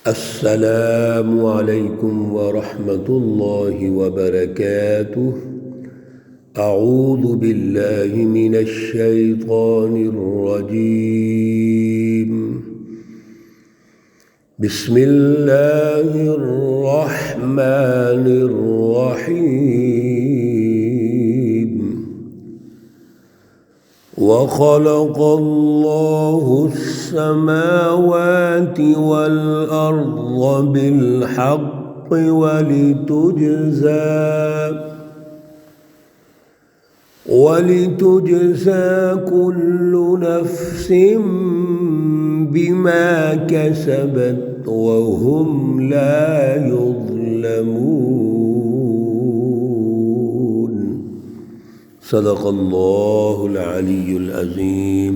السلام علیکم ورحمۃ اللہ وبرکاتہ۔ اعوذ باللہ من الشیطان الرجیم۔ بسم اللہ الرحمن الرحیم۔ وخلق اللہ السماوات والأرض بالحق ولتجزى كل نفس بما كسبت وهم لا يظلمون۔ صدق اللہ العلی العظیم۔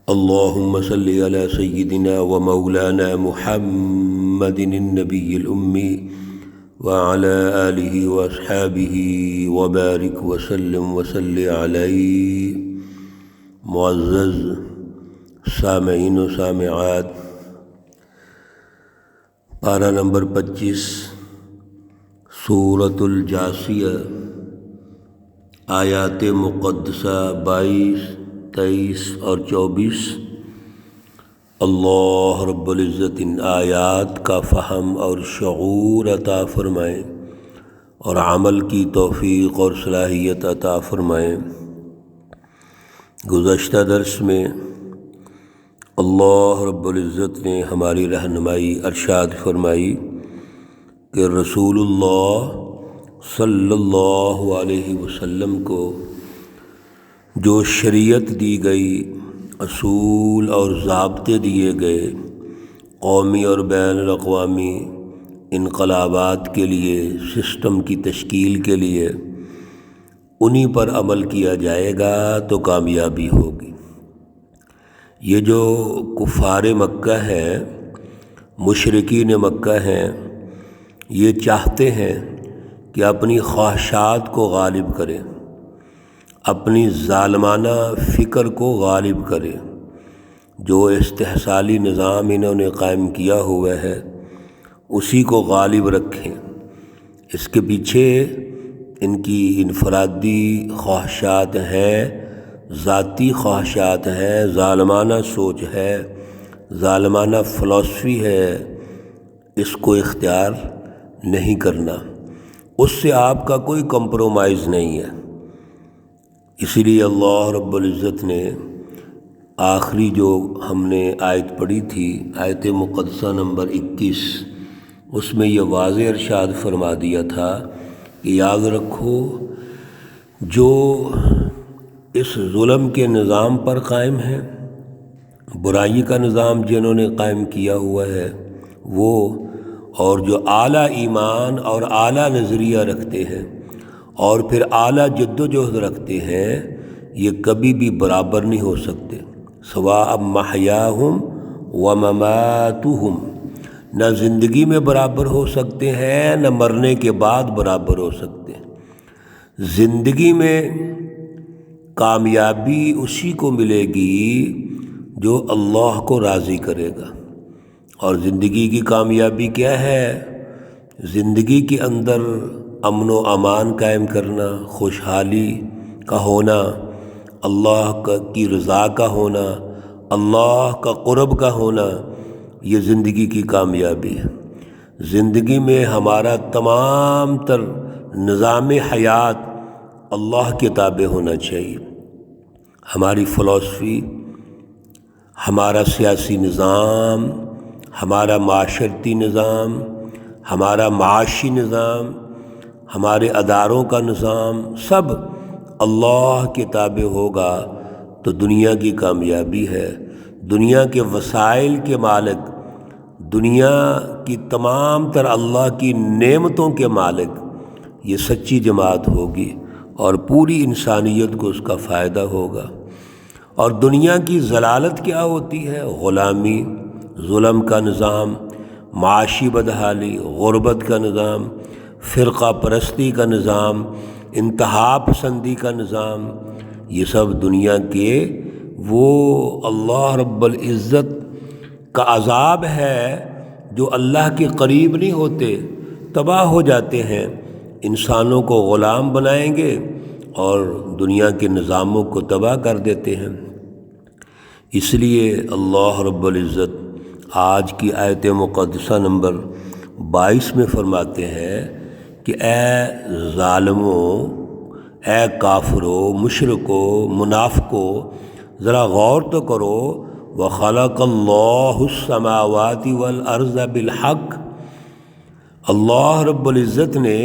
اللہم صل علی سیدنا و مولانا محمد النبی الأمی وعلی آلہ واصحابہ وبارک وسلم وصلی علیہ۔ معزز سامعین و سامعات، پارہ نمبر 25 سورۃ الجاثیہ، آیات مقدسہ 22، 23 اور 24۔ اللہ رب العزت ان آیات کا فہم اور شعور عطا فرمائیں اور عمل کی توفیق اور صلاحیت عطا فرمائیں۔ گزشتہ درس میں اللہ رب العزت نے ہماری رہنمائی ارشاد فرمائی کہ رسول اللہ صلی اللہ علیہ وسلم کو جو شریعت دی گئی، اصول اور ضابطے دیے گئے قومی اور بین الاقوامی انقلابات کے لیے، سسٹم کی تشکیل کے لیے، انہی پر عمل کیا جائے گا تو کامیابی ہوگی۔ یہ جو کفار مکہ ہیں، مشرکین مکہ ہیں، یہ چاہتے ہیں کہ اپنی خواہشات کو غالب کریں، اپنی ظالمانہ فکر کو غالب کریں۔ جو استحصالی نظام انہوں نے قائم کیا ہوا ہے اسی کو غالب رکھیں۔ اس کے پیچھے ان کی انفرادی خواہشات ہیں، ذاتی خواہشات ہیں، ظالمانہ سوچ ہے، ظالمانہ فلسفی ہے۔ اس کو اختیار نہیں کرنا، اس سے آپ کا کوئی کمپرومائز نہیں ہے۔ اسی لیے اللہ رب العزت نے آخری جو ہم نے آیت پڑھی تھی، آیت مقدسہ نمبر 21، اس میں یہ واضح ارشاد فرما دیا تھا کہ یاد رکھو جو اس ظلم کے نظام پر قائم ہے، برائی کا نظام جنہوں نے قائم کیا ہوا ہے وہ، اور جو اعلیٰ ایمان اور اعلیٰ نظریہ رکھتے ہیں اور پھر اعلیٰ جد و جہد رکھتے ہیں، یہ کبھی بھی برابر نہیں ہو سکتے۔ سواء محیاہم ومماتہم، نہ زندگی میں برابر ہو سکتے ہیں، نہ مرنے کے بعد برابر ہو سکتے ہیں۔ زندگی میں کامیابی اسی کو ملے گی جو اللہ کو راضی کرے گا۔ اور زندگی کی کامیابی کیا ہے؟ زندگی کے اندر امن و امان قائم کرنا، خوشحالی کا ہونا، اللہ کی رضا کا ہونا، اللہ کا قرب کا ہونا، یہ زندگی کی کامیابی ہے۔ زندگی میں ہمارا تمام تر نظام حیات اللہ کے تابع ہونا چاہیے۔ ہماری فلسفی، ہمارا سیاسی نظام، ہمارا معاشرتی نظام، ہمارا معاشی نظام، ہمارے اداروں کا نظام، سب اللہ کے تابع ہوگا تو دنیا کی کامیابی ہے۔ دنیا کے وسائل کے مالک، دنیا کی تمام تر اللہ کی نعمتوں کے مالک یہ سچی جماعت ہوگی اور پوری انسانیت کو اس کا فائدہ ہوگا۔ اور دنیا کی ضلالت کیا ہوتی ہے؟ غلامی، ظلم کا نظام، معاشی بدحالی، غربت کا نظام، فرقہ پرستی کا نظام، انتہا پسندی کا نظام، یہ سب دنیا کے وہ اللہ رب العزت کا عذاب ہے، جو اللہ کے قریب نہیں ہوتے تباہ ہو جاتے ہیں، انسانوں کو غلام بنائیں گے اور دنیا کے نظاموں کو تباہ کر دیتے ہیں۔ اس لیے اللہ رب العزت آج کی آیت مقدسہ نمبر 22 میں فرماتے ہیں کہ اے ظالموں، اے کافروں، مشرکوں، منافقوں، ذرا غور تو کرو، وَخَلَقَ اللَّهُ السَّمَاوَاتِ وَالْأَرْضَ بِالْحَقِّ، اللہ رب العزت نے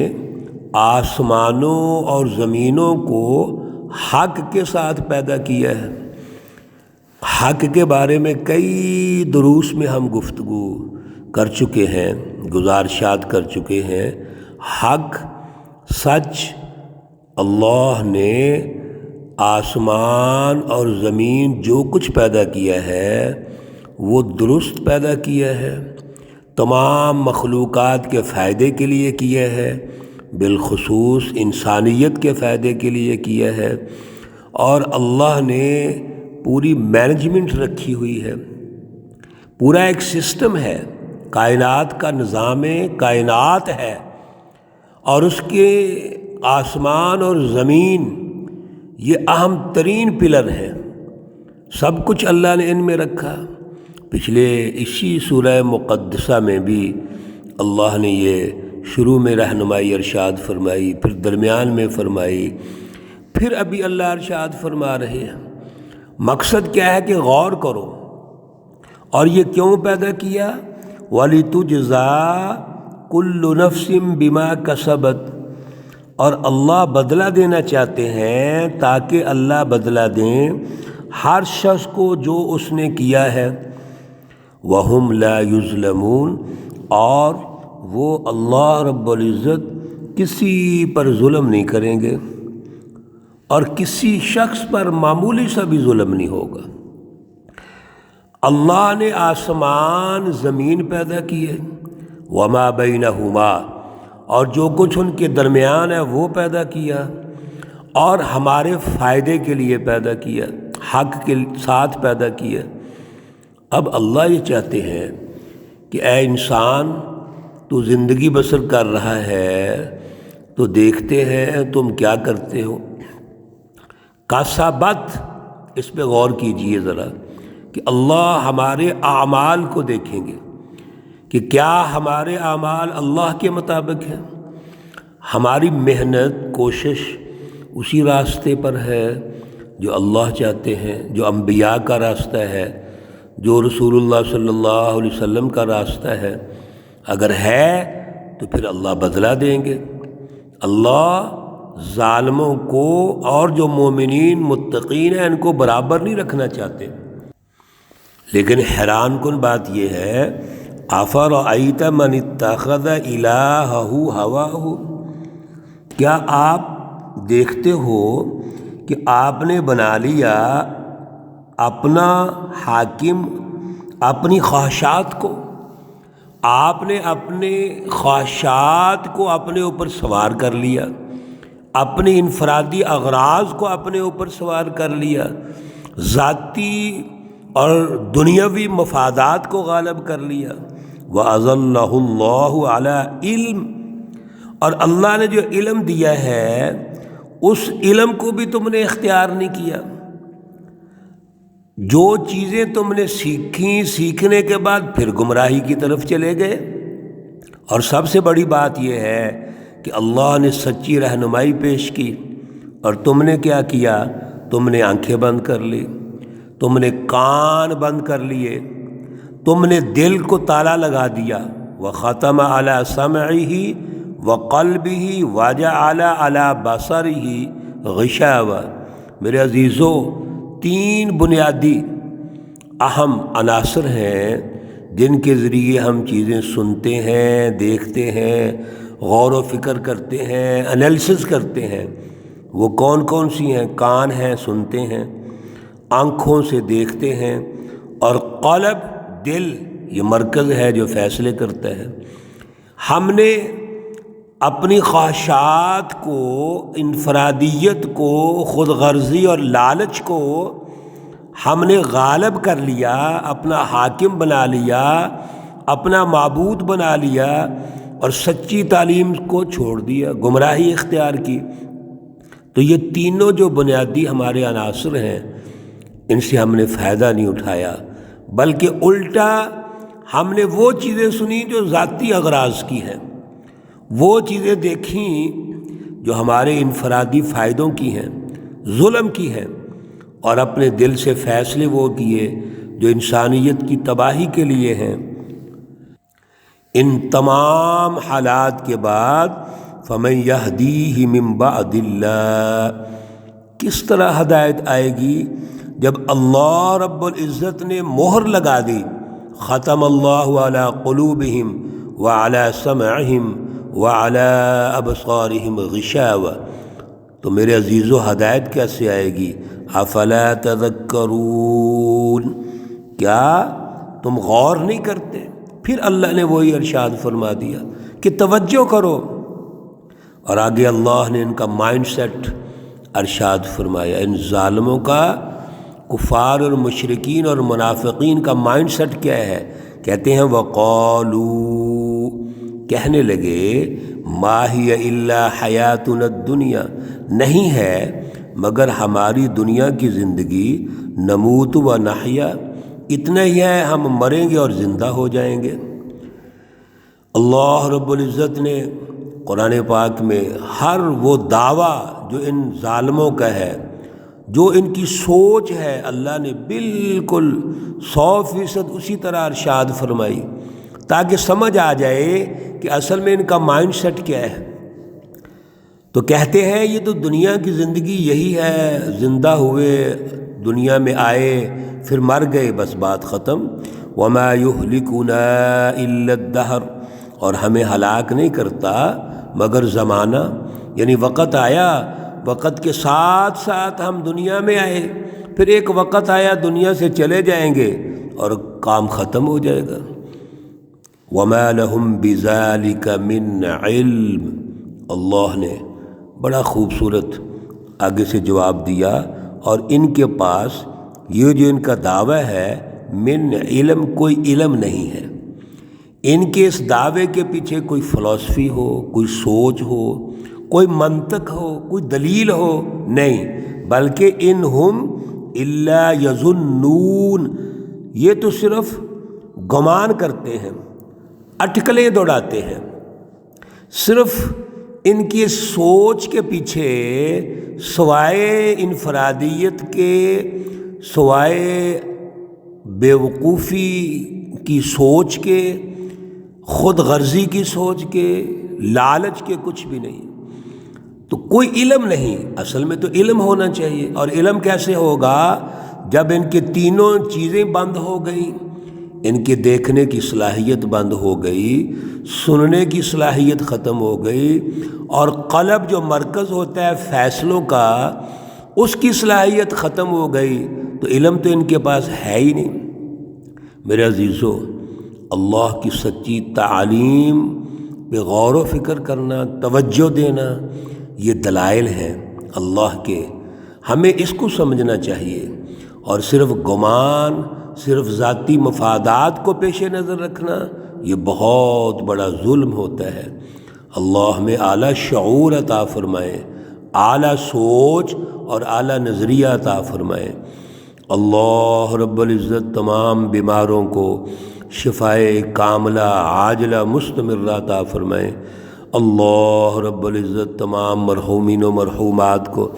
آسمانوں اور زمینوں کو حق کے ساتھ پیدا کیا ہے۔ حق کے بارے میں کئی دروس میں ہم گفتگو کر چکے ہیں، گزارشات کر چکے ہیں۔ حق، سچ، اللہ نے آسمان اور زمین جو کچھ پیدا کیا ہے وہ درست پیدا کیا ہے، تمام مخلوقات کے فائدے کے لیے کیا ہے، بالخصوص انسانیت کے فائدے کے لیے کیا ہے، اور اللہ نے پوری مینجمنٹ رکھی ہوئی ہے، پورا ایک سسٹم ہے، کائنات کا نظام کائنات ہے، اور اس کے آسمان اور زمین یہ اہم ترین پلر ہیں، سب کچھ اللہ نے ان میں رکھا۔ پچھلے اسی سورہ مقدسہ میں بھی اللہ نے یہ شروع میں رہنمائی ارشاد فرمائی، پھر درمیان میں فرمائی، پھر ابھی اللہ ارشاد فرما رہے ہیں۔ مقصد کیا ہے کہ غور کرو، اور یہ کیوں پیدا کیا؟ وَلِتُجْزَىٰ كُلُّ نَفْسٍ بِمَا كَسَبَتْ، اور اللہ بدلہ دینا چاہتے ہیں تاکہ اللہ بدلہ دیں ہر شخص کو جو اس نے کیا ہے، وَهُمْ لَا يُظْلَمُونَ، اور وہ اللہ رب العزت کسی پر ظلم نہیں کریں گے، اور کسی شخص پر معمولی سا بھی ظلم نہیں ہوگا۔ اللہ نے آسمان زمین پیدا کیے، وما بینہما، اور جو کچھ ان کے درمیان ہے وہ پیدا کیا، اور ہمارے فائدے کے لیے پیدا کیا، حق کے ساتھ پیدا کیا۔ اب اللہ یہ چاہتے ہیں کہ اے انسان، تو زندگی بسر کر رہا ہے تو دیکھتے ہیں تم کیا کرتے ہو۔ کسبت، اس پہ غور کیجئے ذرا کہ اللہ ہمارے اعمال کو دیکھیں گے کہ کیا ہمارے اعمال اللہ کے مطابق ہیں، ہماری محنت کوشش اسی راستے پر ہے جو اللہ چاہتے ہیں، جو انبیاء کا راستہ ہے، جو رسول اللہ صلی اللہ علیہ وسلم کا راستہ ہے۔ اگر ہے تو پھر اللہ بدلہ دیں گے۔ اللہ ظالموں کو اور جو مومنین متقین ہیں ان کو برابر نہیں رکھنا چاہتے۔ لیکن حیران کن بات یہ ہے، أَفَرَأَيْتَ مَنِ اتَّخَذَ إِلَٰهَهُ هَوَاهُ، کیا آپ دیکھتے ہو کہ آپ نے بنا لیا اپنا حاکم اپنی خواہشات کو، آپ نے اپنے خواہشات کو اپنے اوپر سوار کر لیا، اپنی انفرادی اغراض کو اپنے اوپر سوار کر لیا، ذاتی اور دنیاوی مفادات کو غالب کر لیا۔ وَأَضَلَّهُ اللَّهُ عَلَىٰ علم، اور اللہ نے جو علم دیا ہے اس علم کو بھی تم نے اختیار نہیں کیا۔ جو چیزیں تم نے سیکھیں، سیکھنے کے بعد پھر گمراہی کی طرف چلے گئے۔ اور سب سے بڑی بات یہ ہے کہ اللہ نے سچی رہنمائی پیش کی اور تم نے کیا کیا؟ تم نے آنکھیں بند کر لی، تم نے کان بند کر لیے، تم نے دل کو تالا لگا دیا۔ وَخَتَمَ عَلَىٰ سَمْعِهِ وَقَلْبِهِ وَجَعَلَ عَلَىٰ بَصَرِهِ غِشَاوَةً۔ میرے عزیزو، تین بنیادی اہم عناصر ہیں جن کے ذریعے ہم چیزیں سنتے ہیں، دیکھتے ہیں، غور و فکر کرتے ہیں، انالیسس کرتے ہیں۔ وہ کون کون سی ہیں؟ کان ہیں، سنتے ہیں، آنکھوں سے دیکھتے ہیں، اور قلب، دل، یہ مرکز ہے جو فیصلے کرتا ہے۔ ہم نے اپنی خواہشات کو، انفرادیت کو، خود غرضی اور لالچ کو ہم نے غالب کر لیا، اپنا حاکم بنا لیا، اپنا معبود بنا لیا اور سچی تعلیم کو چھوڑ دیا، گمراہی اختیار کی۔ تو یہ تینوں جو بنیادی ہمارے عناصر ہیں، ان سے ہم نے فائدہ نہیں اٹھایا، بلکہ الٹا ہم نے وہ چیزیں سنی جو ذاتی اغراض کی ہیں، وہ چیزیں دیکھیں جو ہمارے انفرادی فائدوں کی ہیں، ظلم کی ہیں، اور اپنے دل سے فیصلے وہ کیے جو انسانیت کی تباہی کے لیے ہیں۔ ان تمام حالات کے بعد فَمَن يَهْدِيهِ مِن بَعْدِ اللَّهِ، کس طرح ہدایت آئے گی جب اللہ رب العزت نے مہر لگا دی، ختم اللہ علی قلوبہم وعلی سمعہم وعلی ابصارہم غشاوہ، تو میرے عزیزو ہدایت کیسے آئے گی؟ افلا تذکرون، کیا تم غور نہیں کرتے؟ پھر اللہ نے وہی ارشاد فرما دیا کہ توجہ کرو، اور آگے اللہ نے ان کا مائنڈ سیٹ ارشاد فرمایا، ان ظالموں کا، کفار اور مشرکین اور منافقین کا مائنڈ سیٹ کیا ہے؟ کہتے ہیں وَقَالُوا، کہنے لگے، مَا هِيَ إِلَّا حَيَاتُنَا الدُّنْيَا، نہیں ہے مگر ہماری دنیا کی زندگی، نموت و نحیا، اتنا ہی ہے، ہم مریں گے اور زندہ ہو جائیں گے۔ اللہ رب العزت نے قرآن پاک میں ہر وہ دعویٰ جو ان ظالموں کا ہے، جو ان کی سوچ ہے، اللہ نے بالکل 100% اسی طرح ارشاد فرمائی، تاکہ سمجھ آ جائے کہ اصل میں ان کا مائنڈ سیٹ کیا ہے۔ تو کہتے ہیں یہ تو دنیا کی زندگی یہی ہے، زندہ ہوئے، دنیا میں آئے، پھر مر گئے، بس بات ختم۔ وَمَا يُهْلِكُنَا إِلَّا الدَّهْرُ، اور ہمیں ہلاک نہیں کرتا مگر زمانہ، یعنی وقت آیا، وقت کے ساتھ ساتھ ہم دنیا میں آئے، پھر ایک وقت آیا دنیا سے چلے جائیں گے اور کام ختم ہو جائے گا۔ وَمَا لَهُم بِذَلِكَ مِنْ عِلْمٍ، اللہ نے بڑا خوبصورت آگے سے جواب دیا، اور ان کے پاس یہ جو ان کا دعویٰ ہے، من علم، کوئی علم نہیں ہے۔ ان کے اس دعوے کے پیچھے کوئی فلسفی ہو، کوئی سوچ ہو، کوئی منطق ہو، کوئی دلیل ہو، نہیں، بلکہ انہم الا یظنون، یہ تو صرف گمان کرتے ہیں، اٹکلیں دوڑاتے ہیں۔ صرف ان کی سوچ کے پیچھے سوائے انفرادیت کے، سوائے بیوقوفی کی سوچ کے، خود غرضی کی سوچ کے، لالچ کے کچھ بھی نہیں، تو کوئی علم نہیں۔ اصل میں تو علم ہونا چاہیے، اور علم کیسے ہوگا جب ان کے تینوں چیزیں بند ہو گئیں؟ ان کے دیکھنے کی صلاحیت بند ہو گئی، سننے کی صلاحیت ختم ہو گئی، اور قلب جو مرکز ہوتا ہے فیصلوں کا، اس کی صلاحیت ختم ہو گئی، تو علم تو ان کے پاس ہے ہی نہیں۔ میرے عزیزو، اللہ کی سچی تعلیم پہ غور و فکر کرنا، توجہ دینا، یہ دلائل ہیں اللہ کے، ہمیں اس کو سمجھنا چاہیے، اور صرف گمان، صرف ذاتی مفادات کو پیش نظر رکھنا، یہ بہت بڑا ظلم ہوتا ہے۔ اللہ ہمیں اعلیٰ شعور عطا فرمائے، اعلیٰ سوچ اور اعلیٰ نظریہ عطا فرمائے۔ اللہ رب العزت تمام بیماروں کو شفائے کاملہ عاجلہ مستمرہ عطا فرمائے۔ اللہ رب العزت تمام مرحومین و مرحومات کو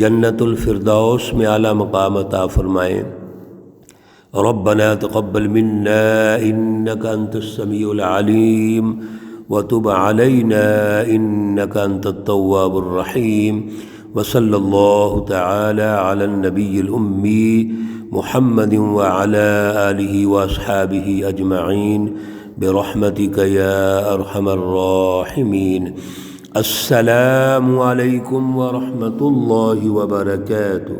جنت الفردوس میں اعلیٰ مقام عطا فرمائے۔ ربنا تقبل منا انك انت السميع العليم وتب علينا انك انت التواب الرحيم، وصلى الله تعالى على النبي الأمي محمد وعلى آله وأصحابه أجمعين برحمتك يا أرحم الراحمين۔ السلام عليكم ورحمة الله وبركاته۔